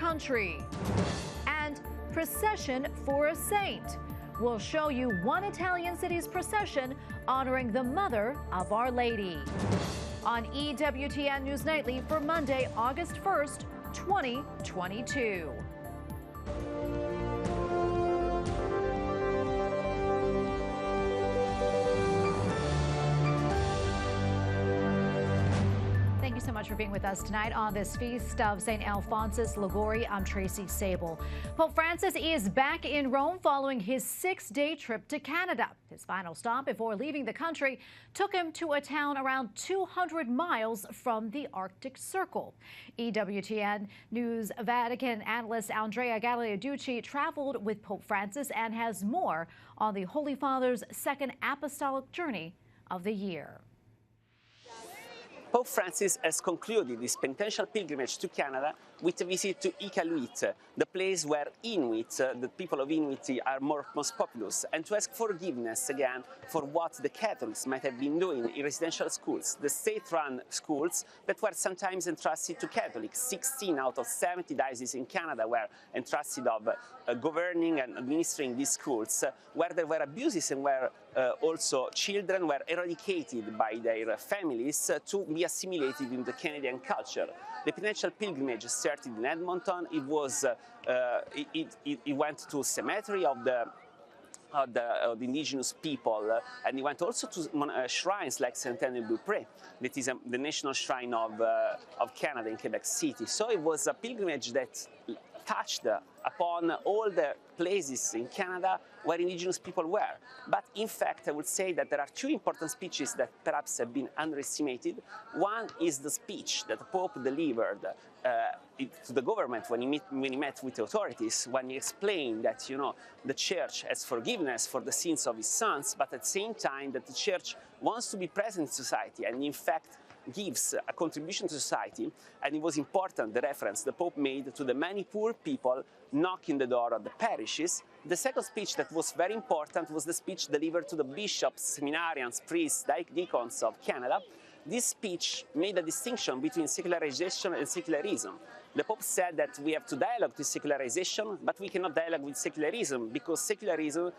country. And procession for a saint. We'll show you one Italian city's procession honoring the Mother of Our Lady. On EWTN News Nightly for Monday, August 1st, 2022. Thank you so much for being with us tonight on this feast of St. Alphonsus Liguori. I'm Tracy Sable. Pope Francis is back in Rome following his 6-day trip to Canada. His final stop before leaving the country took him to a town around 200 miles from the Arctic Circle. EWTN News Vatican analyst Andrea Gagliarducci traveled with Pope Francis and has more on the Holy Father's second apostolic journey of the year. Pope Francis has concluded his penitential pilgrimage to Canada with a visit to Iqaluit, the place where Inuit, the people of Inuit, are most populous, and to ask forgiveness again for what the Catholics might have been doing in residential schools, the state-run schools that were sometimes entrusted to Catholics. 16 out of 70 dioceses in Canada were entrusted of governing and administering these schools, where there were abuses and where also children were eradicated by their families to be assimilated into Canadian culture. The penitential pilgrimage started in Edmonton. It was it went to cemetery of the indigenous people, and he went also to shrines like Saint-Anne-de-Beaupré, that is the national shrine of Canada in Quebec City. So it was a pilgrimage that touched upon all the places in Canada where indigenous people were. But in fact, I would say that there are two important speeches that perhaps have been underestimated. One is the speech that the Pope delivered to the government when he met with the authorities, when he explained that, you know, the Church has forgiveness for the sins of his sons, but at the same time that the Church wants to be present in society and in fact gives a contribution to society. And it was important, the reference the Pope made to the many poor people knocking the door of the parishes. The second speech that was very important was the speech delivered to the bishops, seminarians, priests, deacons of Canada. This speech made a distinction between secularization and secularism. The Pope said that we have to dialogue with secularization, but we cannot dialogue with secularism, because secularism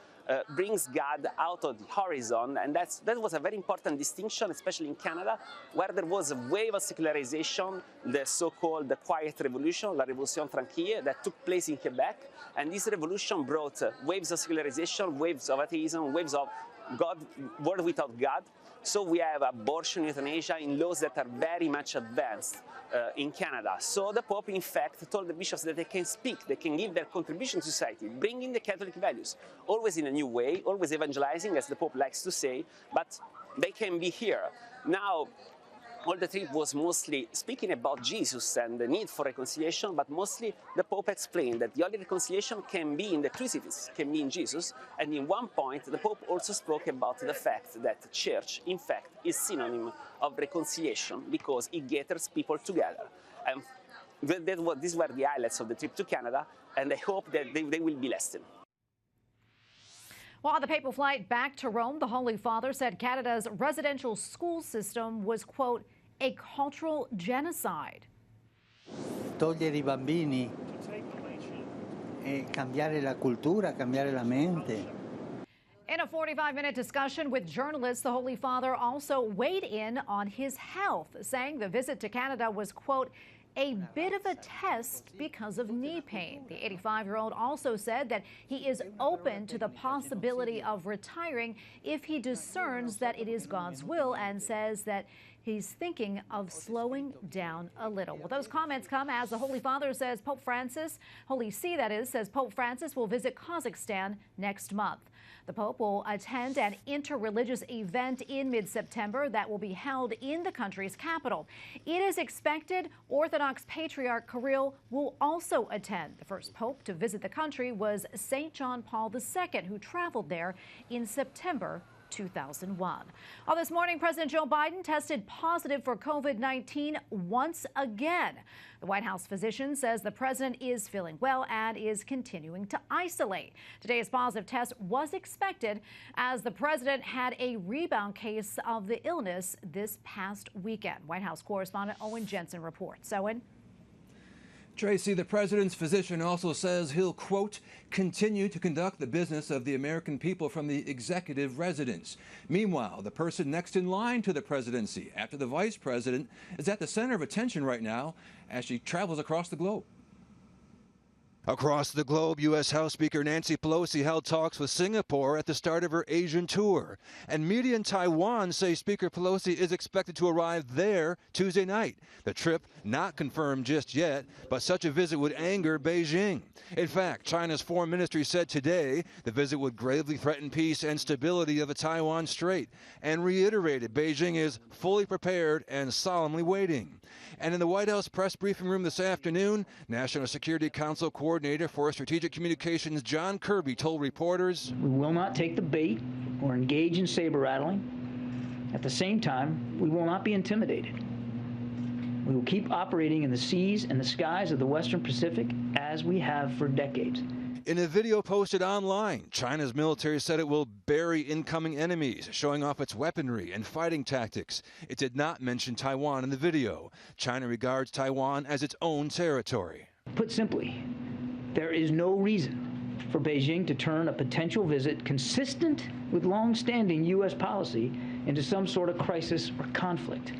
brings God out of the horizon, and that was a very important distinction, especially in Canada, where there was a wave of secularization, the so-called Quiet Revolution, La Révolution Tranquille, that took place in Quebec, and this revolution brought waves of secularization, waves of atheism, waves of God, world without God. So we have abortion, euthanasia in laws that are very much advanced in Canada. So the Pope, in fact, told the bishops that they can speak, they can give their contribution to society, bringing the Catholic values, always in a new way, always evangelizing, as the Pope likes to say, but they can be here. Now, all the trip was mostly speaking about Jesus and the need for reconciliation, but mostly the Pope explained that the only reconciliation can be in the crucifix, can be in Jesus. And in one point, the Pope also spoke about the fact that the Church, in fact, is synonym of reconciliation because it gathers people together. And these were the highlights of the trip to Canada, and I hope that they will be lasting. Well, on the papal flight back to Rome, the Holy Father said Canada's residential school system was, quote, a cultural genocide. Togliere I bambini e cambiare la cultura, cambiare la mente. In a 45-minute discussion with journalists, the Holy Father also weighed in on his health, saying the visit to Canada was, quote, a bit of a test because of knee pain. The 85-year-old also said that he is open to the possibility of retiring if he discerns that it is God's will, and says that he's thinking of slowing down a little. Well, those comments come as the Holy Father says Pope Francis, Holy See that is, says Pope Francis will visit Kazakhstan next month. The Pope will attend an interreligious event in mid-September that will be held in the country's capital. It is expected Orthodox Patriarch Kirill will also attend. The first Pope to visit the country was St. John Paul II, who traveled there in September 2001. Well, this morning, President Joe Biden tested positive for COVID-19 once again. The White House physician says the president is feeling well and is continuing to isolate. Today's positive test was expected as the president had a rebound case of the illness this past weekend. White House correspondent Owen Jensen reports. Owen? Tracy, the president's physician also says he'll, quote, continue to conduct the business of the American people from the executive residence. Meanwhile, the person next in line to the presidency after the vice president is at the center of attention right now as she travels across the globe. Across the globe, U.S. House Speaker Nancy Pelosi held talks with Singapore at the start of her Asian tour. And media in Taiwan say Speaker Pelosi is expected to arrive there Tuesday night. The trip not confirmed just yet, but such a visit would anger Beijing. In fact, China's foreign ministry said today the visit would gravely threaten peace and stability of the Taiwan Strait and reiterated Beijing is fully prepared and solemnly waiting. And in the White House press briefing room this afternoon, National Security Council Coordinator for Strategic Communications John Kirby told reporters, "We will not take the bait or engage in saber rattling. At the same time, we will not be intimidated. We will keep operating in the seas and the skies of the Western Pacific as we have for decades." In a video posted online, China's military said it will bury incoming enemies, showing off its weaponry and fighting tactics. It did not mention Taiwan in the video. China regards Taiwan as its own territory. Put simply, there is no reason for Beijing to turn a potential visit consistent with long-standing U.S. policy into some sort of crisis or conflict.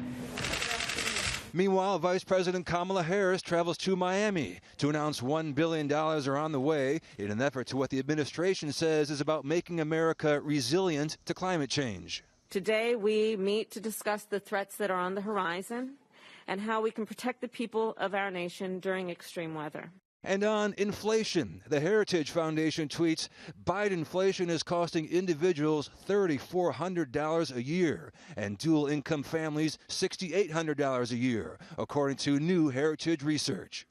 Meanwhile, Vice President Kamala Harris travels to Miami to announce $1 billion are on the way in an effort to what the administration says is about making America resilient to climate change. Today, we meet to discuss the threats that are on the horizon and how we can protect the people of our nation during extreme weather. And on inflation, the Heritage Foundation tweets, Bidenflation is costing individuals $3,400 a year and dual-income families $6,800 a year, according to new Heritage research.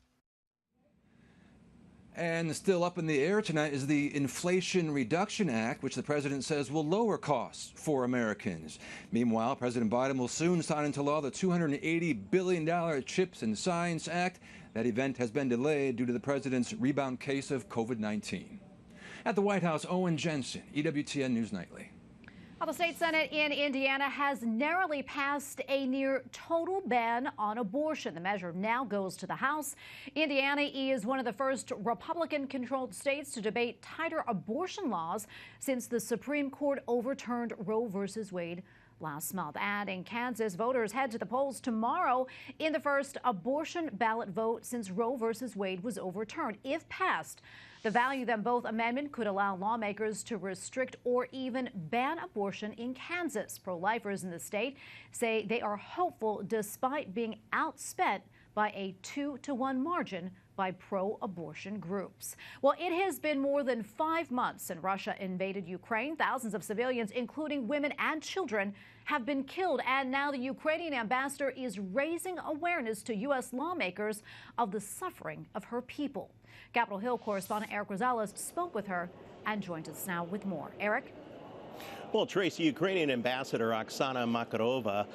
And still up in the air tonight is the Inflation Reduction Act, which the president says will lower costs for Americans. Meanwhile, President Biden will soon sign into law the $280 billion CHIPS and Science Act. That event has been delayed due to the president's rebound case of COVID-19. At the White House, Owen Jensen, EWTN News Nightly. Well, the state Senate in Indiana has narrowly passed a near total ban on abortion. The measure now goes to the House. Indiana is one of the first Republican-controlled states to debate tighter abortion laws since the Supreme Court overturned Roe v. Wade last month. And in Kansas, voters head to the polls tomorrow in the first abortion ballot vote since Roe v. Wade was overturned. If passed, the Value Them Both amendment could allow lawmakers to restrict or even ban abortion in Kansas. Pro-lifers in the state say they are hopeful despite being outspent by a 2-to-1 margin by pro-abortion groups. Well, it has been more than 5 months since Russia invaded Ukraine. Thousands of civilians, including women and children, have been killed. And now the Ukrainian ambassador is raising awareness to U.S. lawmakers of the suffering of her people. Capitol Hill correspondent Eric Rosales spoke with her and joins us now with more. Eric? Well, Tracy, Ukrainian Ambassador Oksana Makarova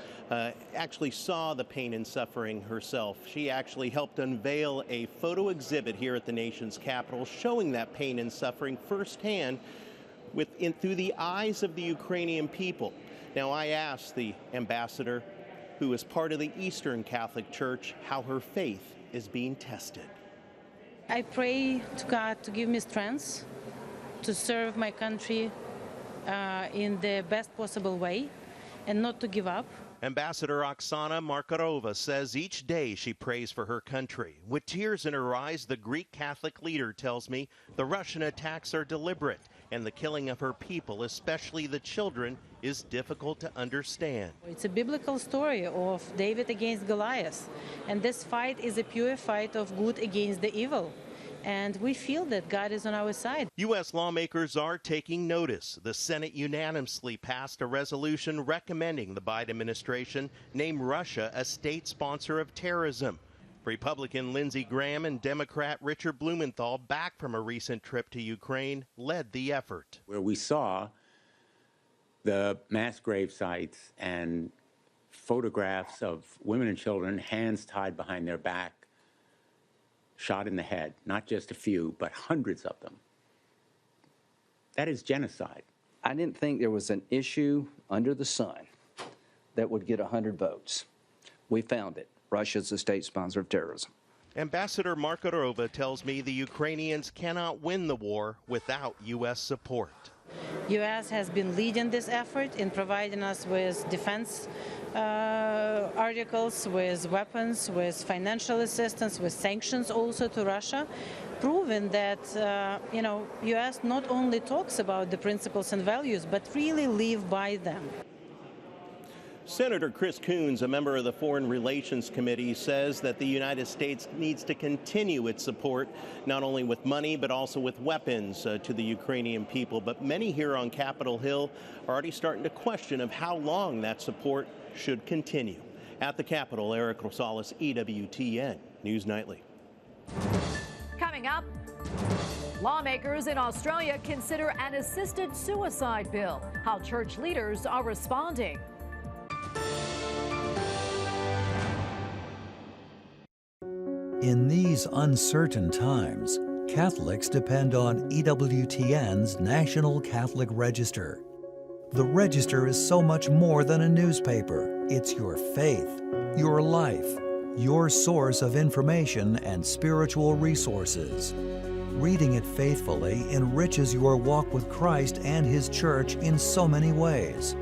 actually saw the pain and suffering herself. She actually helped unveil a photo exhibit here at the nation's capital showing that pain and suffering firsthand through the eyes of the Ukrainian people. Now, I asked the ambassador, who is part of the Eastern Catholic Church, how her faith is being tested. I pray to God to give me strength to serve my country in the best possible way and not to give up. Ambassador Oksana Markarova says each day she prays for her country. With tears in her eyes, the Greek Catholic leader tells me the Russian attacks are deliberate and the killing of her people, especially the children, is difficult to understand. It's a biblical story of David against Goliath, and this fight is a pure fight of good against the evil. And we feel that God is on our side. U.S. lawmakers are taking notice. The Senate unanimously passed a resolution recommending the Biden administration name Russia a state sponsor of terrorism. Republican Lindsey Graham and Democrat Richard Blumenthal, back from a recent trip to Ukraine, led the effort. Where we saw the mass grave sites and photographs of women and children, hands tied behind their back, shot in the head, not just a few, but hundreds of them. That is genocide. I didn't think there was an issue under the sun that would get 100 votes. We found it. Russia's a state sponsor of terrorism. Ambassador Markarova tells me the Ukrainians cannot win the war without U.S. support. U.S. has been leading this effort in providing us with defense articles, with weapons, with financial assistance, with sanctions also to Russia, proving that, U.S. not only talks about the principles and values, but really live by them. Senator Chris Coons, a member of the Foreign Relations Committee, says that the United States needs to continue its support, not only with money, but also with weapons to the Ukrainian people. But many here on Capitol Hill are already starting to question of how long that support should continue. At the Capitol, Eric Rosales, EWTN News Nightly. Coming up, lawmakers in Australia consider an assisted suicide bill, how church leaders are responding. In these uncertain times, Catholics depend on EWTN's National Catholic Register. The Register is so much more than a newspaper. It's your faith, your life, your source of information and spiritual resources. Reading it faithfully enriches your walk with Christ and His Church in so many ways.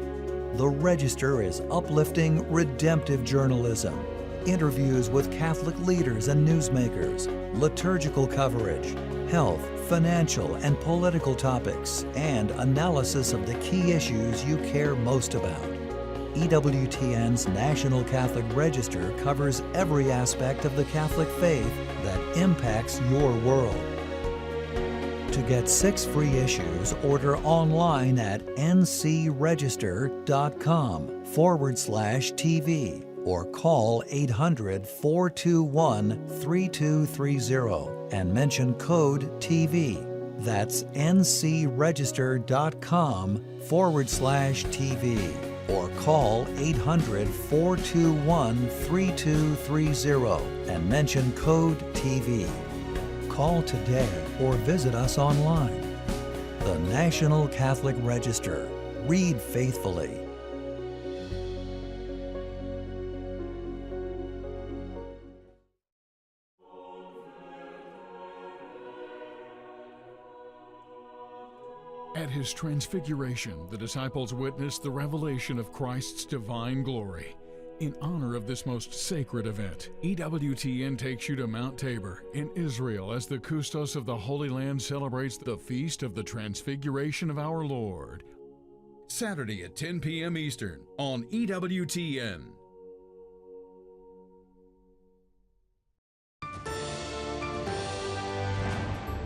The Register is uplifting, redemptive journalism, interviews with Catholic leaders and newsmakers, liturgical coverage, health, financial, and political topics, and analysis of the key issues you care most about. EWTN's National Catholic Register covers every aspect of the Catholic faith that impacts your world. To get 6 free issues, order online at ncregister.com/TV or call 800-421-3230 and mention code TV. That's ncregister.com/TV or call 800-421-3230 and mention code TV. Call today or visit us online. The National Catholic Register. Read faithfully. At His transfiguration, the disciples witnessed the revelation of Christ's divine glory. In honor of this most sacred event, EWTN takes you to Mount Tabor in Israel as the Kustos of the Holy Land celebrates the Feast of the Transfiguration of our Lord. Saturday at 10 p.m. Eastern on EWTN.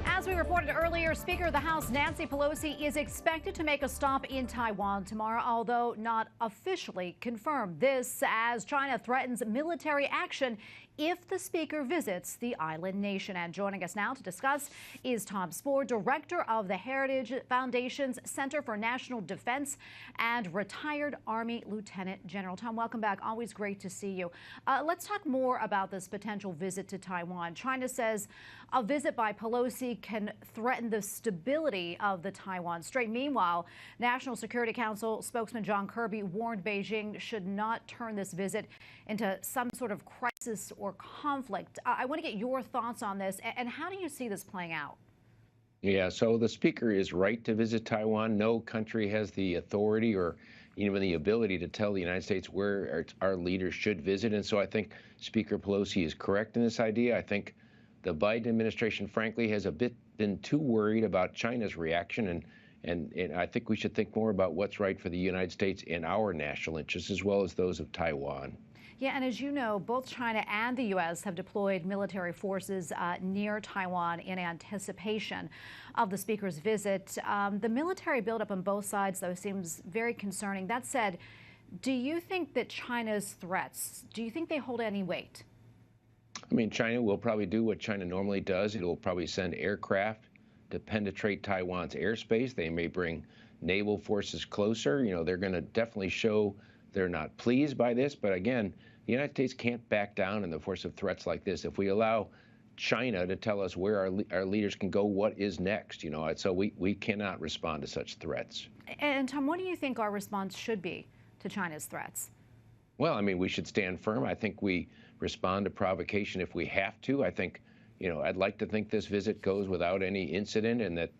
As we reported earlier, Speaker of the House Nancy Pelosi is expected to make a stop in Taiwan tomorrow, although not officially confirmed. This as China threatens military action if the Speaker visits the island nation. And joining us now to discuss is Tom Spoehr, Director of the Heritage Foundation's Center for National Defense and retired Army Lieutenant General. Tom, welcome back. Always great to see you. Let's talk more about this potential visit to Taiwan. China says a visit by Pelosi can threaten the stability of the Taiwan Strait. Meanwhile, National Security Council spokesman John Kirby warned Beijing should not turn this visit into some sort of crisis or conflict. I want to get your thoughts on this, and how do you see this playing out? Yeah, so the Speaker is right to visit Taiwan. No country has the authority or even the ability to tell the United States where our leaders should visit, and so I think Speaker Pelosi is correct in this idea. I think the Biden administration, frankly, has a bit been too worried about China's reaction, and I think we should think more about what's right for the United States and our national interests, as well as those of Taiwan. Yeah, and as you know, both China and the U.S. have deployed military forces near Taiwan in anticipation of the Speaker's visit. The military buildup on both sides, though, seems very concerning. That said, do you think that China's threats, do you think they hold any weight? I mean, China will probably do what China normally does. It will probably send aircraft to penetrate Taiwan's airspace. They may bring naval forces closer. You know, they're going to definitely show they're not pleased by this. But again, the United States can't back down in the force of threats like this. If we allow China to tell us where our leaders can go, what is next? You know, so we cannot respond to such threats. And Tom, what do you think our response should be to China's threats? Well, I mean, we should stand firm. I think we respond to provocation if we have to. I think, I'd like to think this visit goes without any incident and that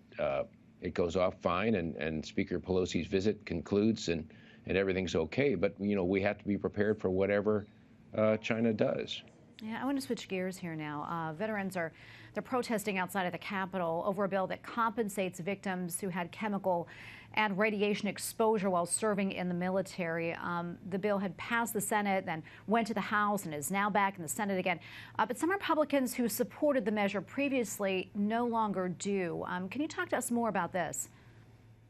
it goes off fine and Speaker Pelosi's visit concludes and everything's okay. But, we have to be prepared for whatever China does. Yeah, I want to switch gears here now. Veterans they're protesting outside of the Capitol over a bill that compensates victims who had chemical and radiation exposure while serving in the military. The bill had passed the Senate, then went to the House, and is now back in the Senate again. But some Republicans who supported the measure previously no longer do. Can you talk to us more about this?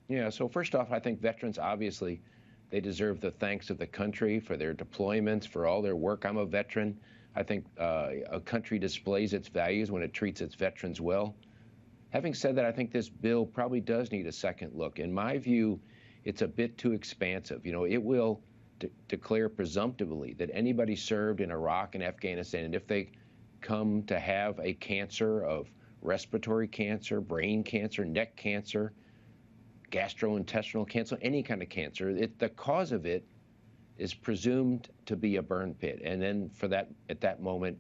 Yeah, so first off, I think veterans, obviously, they deserve the thanks of the country for their deployments, for all their work. I'm a veteran. I think a country displays its values when it treats its veterans well. Having said that, I think this bill probably does need a second look. In my view, it's a bit too expansive. It will declare presumptively that anybody served in Iraq and Afghanistan, and if they come to have a cancer of respiratory cancer, brain cancer, neck cancer, gastrointestinal cancer, any kind of cancer, the cause of it is presumed to be a burn pit. And then at that moment,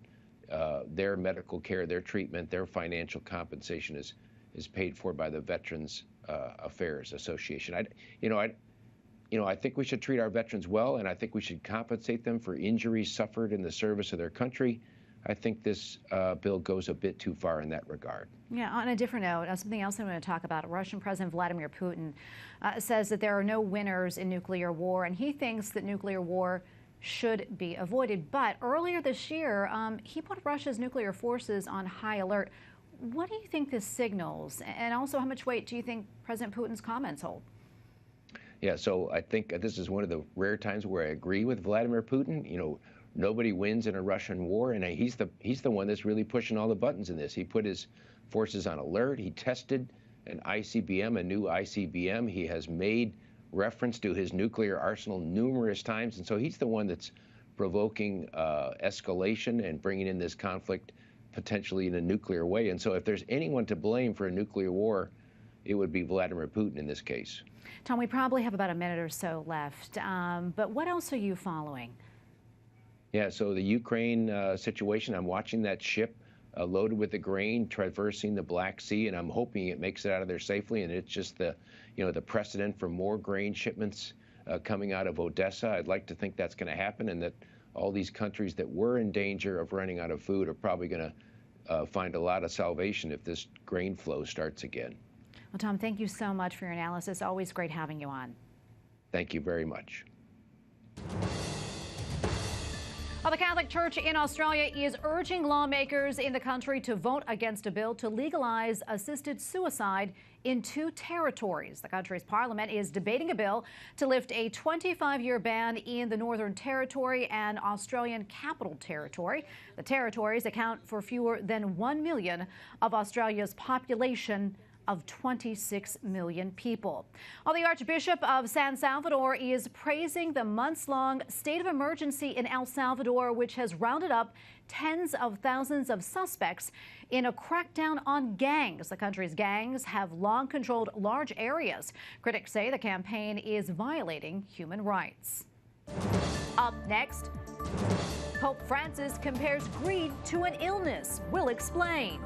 their medical care, their treatment, their financial compensation is paid for by the Veterans Affairs Association. I think we should treat our veterans well, and I think we should compensate them for injuries suffered in the service of their country. I think this bill goes a bit too far in that regard. Yeah, on a different note, something else I'm going to talk about. Russian President Vladimir Putin says that there are no winners in nuclear war, and he thinks that nuclear war should be avoided. But earlier this year, he put Russia's nuclear forces on high alert. What do you think this signals? And also, how much weight do you think President Putin's comments hold? Yeah, so I think this is one of the rare times where I agree with Vladimir Putin. Nobody wins in a Russian war, and he's the one that's really pushing all the buttons in this. He put his forces on alert. He tested an ICBM, a new ICBM. He has made reference to his nuclear arsenal numerous times, and so he's the one that's provoking escalation and bringing in this conflict potentially in a nuclear way. And so if there's anyone to blame for a nuclear war, it would be Vladimir Putin in this case. Tom, we probably have about a minute or so left, but what else are you following? Yeah, so the Ukraine situation, I'm watching that ship loaded with the grain traversing the Black Sea, and I'm hoping it makes it out of there safely. And it's just the precedent for more grain shipments coming out of Odessa. I'd like to think that's going to happen, and that all these countries that were in danger of running out of food are probably going to find a lot of salvation if this grain flow starts again. Well, Tom, thank you so much for your analysis. Always great having you on. Thank you very much. Well, the Catholic Church in Australia is urging lawmakers in the country to vote against a bill to legalize assisted suicide in 2 territories. The country's parliament is debating a bill to lift a 25-year ban in the Northern Territory and Australian Capital Territory. The territories account for fewer than 1 million of Australia's population of 26 million people. Well, the Archbishop of San Salvador is praising the months-long state of emergency in El Salvador, which has rounded up tens of thousands of suspects in a crackdown on gangs. The country's gangs have long controlled large areas. Critics say the campaign is violating human rights. Up next, Pope Francis compares greed to an illness. We'll explain.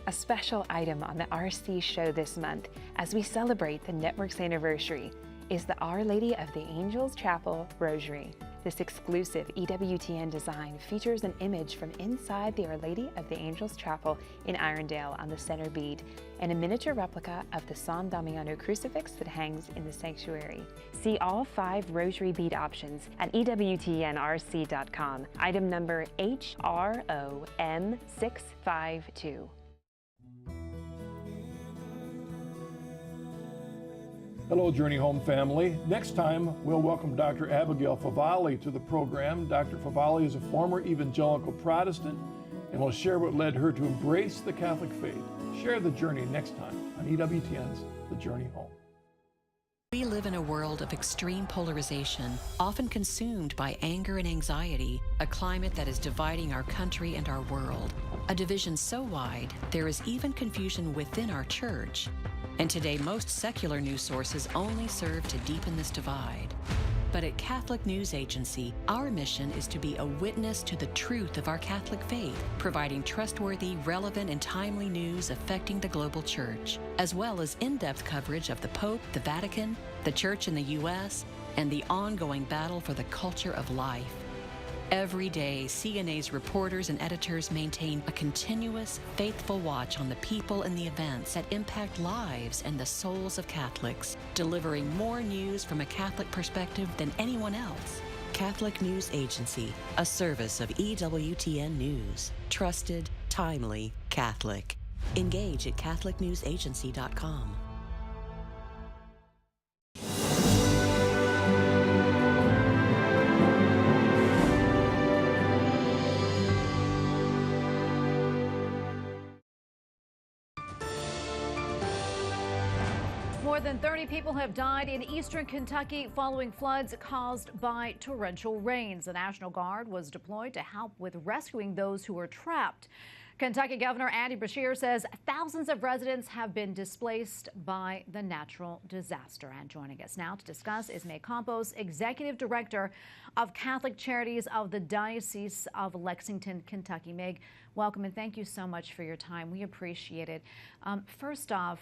A special item on the RC show this month, as we celebrate the network's anniversary, is the Our Lady of the Angels Chapel Rosary. This exclusive EWTN design features an image from inside the Our Lady of the Angels Chapel in Irondale on the center bead, and a miniature replica of the San Damiano crucifix that hangs in the sanctuary. See all 5 rosary bead options at EWTNRC.com. Item number HROM652. Hello, Journey Home family. Next time, we'll welcome Dr. Abigail Favale to the program. Dr. Favale is a former evangelical Protestant and will share what led her to embrace the Catholic faith. Share the journey next time on EWTN's The Journey Home. We live in a world of extreme polarization, often consumed by anger and anxiety, a climate that is dividing our country and our world. A division so wide, there is even confusion within our church. And today, most secular news sources only serve to deepen this divide. But at Catholic News Agency, our mission is to be a witness to the truth of our Catholic faith, providing trustworthy, relevant, and timely news affecting the global church, as well as in-depth coverage of the Pope, the Vatican, the Church in the U.S., and the ongoing battle for the culture of life. Every day, CNA's reporters and editors maintain a continuous, faithful watch on the people and the events that impact lives and the souls of Catholics, delivering more news from a Catholic perspective than anyone else. Catholic News Agency, a service of EWTN News. Trusted, timely, Catholic. Engage at CatholicNewsAgency.com. More than 30 people have died in eastern Kentucky following floods caused by torrential rains. The National Guard was deployed to help with rescuing those who were trapped. Kentucky Governor Andy Beshear says thousands of residents have been displaced by the natural disaster. And joining us now to discuss is Meg Campos, Executive Director of Catholic Charities of the Diocese of Lexington, Kentucky. Meg, welcome and thank you so much for your time. We appreciate it. First off,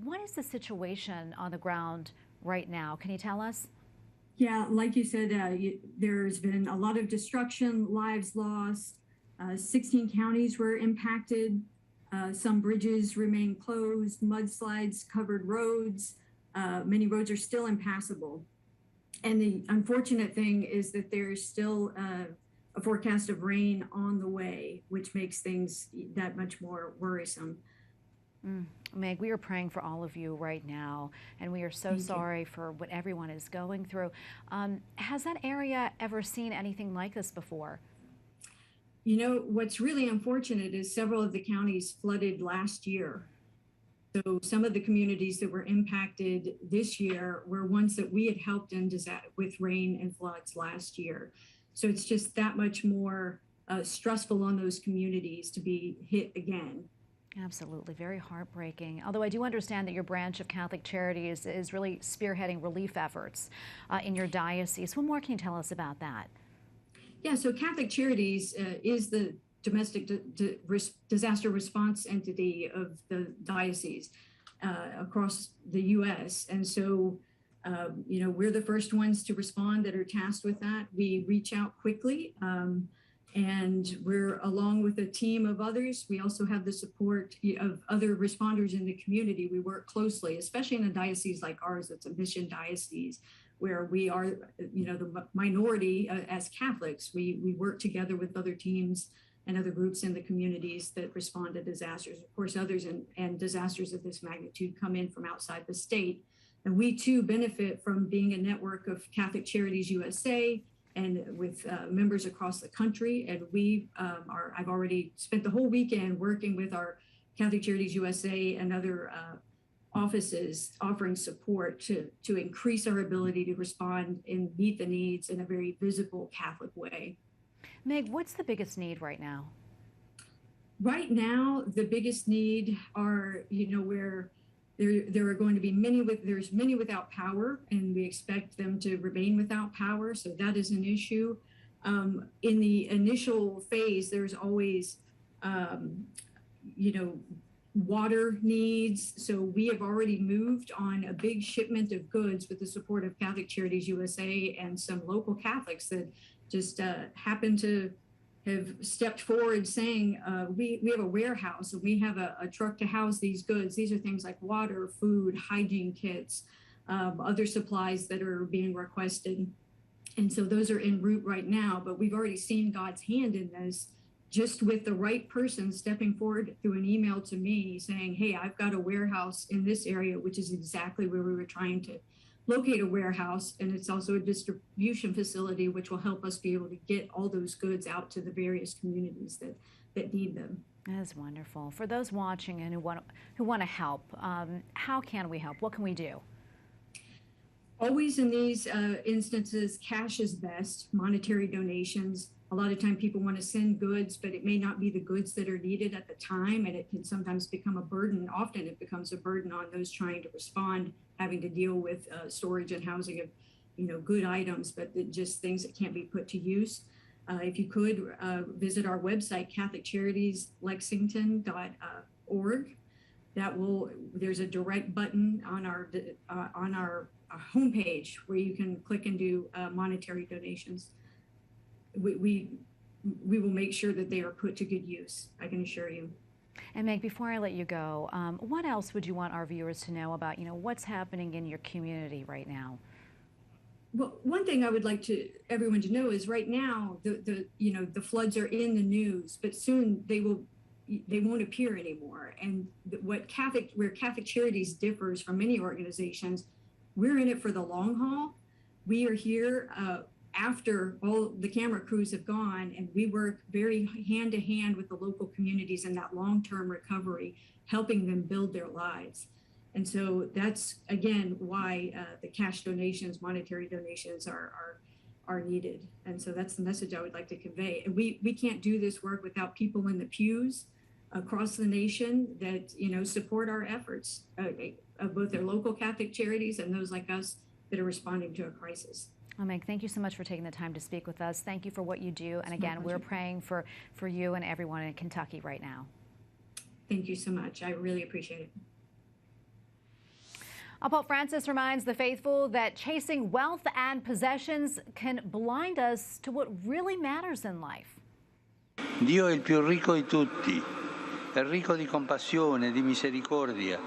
what is the situation on the ground right now? Can you tell us? Yeah, like you said, there's been a lot of destruction, lives lost. 16 counties were impacted. Some bridges remain closed, mudslides covered roads. Many roads are still impassable. And the unfortunate thing is that there's still a forecast of rain on the way, which makes things that much more worrisome. Meg, we are praying for all of you right now, and we are so sorry for what everyone is going through. Has that area ever seen anything like this before? You know, what's really unfortunate is several of the counties flooded last year. So some of the communities that were impacted this year were ones that we had helped in with rain and floods last year. So it's just that much more stressful on those communities to be hit again. Absolutely, very heartbreaking. Although I do understand that your branch of Catholic Charities is really spearheading relief efforts in your diocese. What more can you tell us about that? Yeah, so Catholic Charities is the domestic disaster response entity of the diocese across the U.S. And so, you know, we're the first ones to respond that are tasked with that. We reach out quickly, and we're along with a team of others. We also have the support of other responders in the community. We work closely, especially in a diocese like ours. It's a mission diocese, where we are, you know, the minority as Catholics. We work together with other teams and other groups in the communities that respond to disasters. Of course, others and disasters of this magnitude come in from outside the state. And we too benefit from being a network of Catholic Charities USA and with members across the country. And I've already spent the whole weekend working with our Catholic Charities USA and other offices offering support to increase our ability to respond and meet the needs in a very visible Catholic way. Meg, what's the biggest need right now? Right now, the biggest need are, you know, where there are going to be there's many without power, and we expect them to remain without power. So that is an issue. In the initial phase, there's always, you know, water needs. So we have already moved on a big shipment of goods with the support of Catholic Charities USA and some local Catholics that just happen to have stepped forward saying, we have a warehouse and we have a truck to house these goods. These are things like water, food, hygiene kits, other supplies that are being requested. And so those are en route right now, but we've already seen God's hand in this, just with the right person stepping forward through an email to me saying, hey, I've got a warehouse in this area, which is exactly where we were trying to locate a warehouse. And it's also a distribution facility, which will help us be able to get all those goods out to the various communities that need them. That is wonderful. For those watching and who want to help, how can we help? What can we do? Always in these instances, cash is best, monetary donations. A lot of time people want to send goods, but it may not be the goods that are needed at the time, and it can sometimes become a burden. Often it becomes a burden on those trying to respond, having to deal with storage and housing of, good items, but just things that can't be put to use. If you could visit our website, Catholic Charities Lexington.org. There's a direct button on our homepage where you can click and do monetary donations. We will make sure that they are put to good use, I can assure you. And Meg, before I let you go, what else would you want our viewers to know about, what's happening in your community right now? Well, one thing I would like everyone to know is right now the floods are in the news, but soon they won't appear anymore. And where Catholic Charities differs from many organizations, we're in it for the long haul. We are here after all the camera crews have gone, and we work very hand to hand with the local communities in that long-term recovery, helping them build their lives. And so that's, again, why the cash donations, monetary donations are needed. And so that's the message I would like to convey. And we can't do this work without people in the pews across the nation that, support our efforts, of both their local Catholic charities and those like us that are responding to a crisis. Well, Meg, thank you so much for taking the time to speak with us. Thank you for what you do. And again, we're praying for you and everyone in Kentucky right now. Thank you so much. I really appreciate it. Pope Francis reminds the faithful that chasing wealth and possessions can blind us to what really matters in life. Dio è il più ricco di tutti, è ricco di compassione, di misericordia.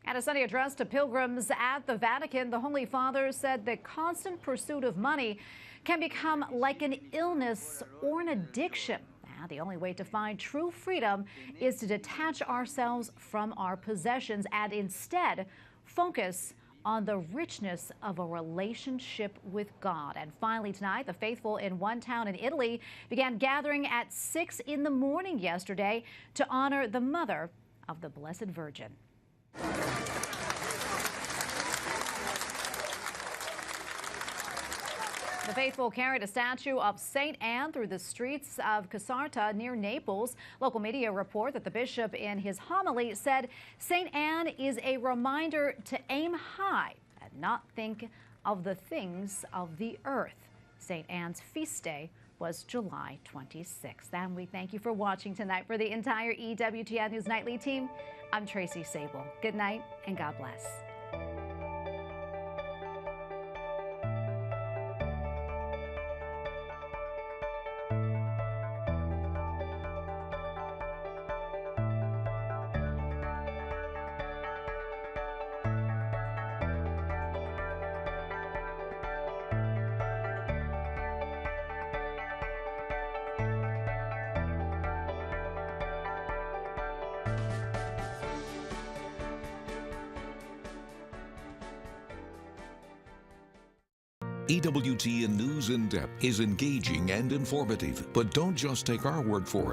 At a Sunday address to pilgrims at the Vatican, the Holy Father said the constant pursuit of money can become like an illness or an addiction. Now, the only way to find true freedom is to detach ourselves from our possessions and instead focus on the richness of a relationship with God. And finally tonight, the faithful in one town in Italy began gathering at 6 in the morning yesterday to honor the mother of the Blessed Virgin. The faithful carried a statue of St. Anne through the streets of Caserta near Naples. Local media report that the bishop in his homily said St. Anne is a reminder to aim high and not think of the things of the earth. St. Anne's feast day was July 26th. And we thank you for watching tonight. For the entire EWTN News Nightly team, I'm Tracy Sable. Good night and God bless. EWTN News in Depth is engaging and informative, but don't just take our word for it.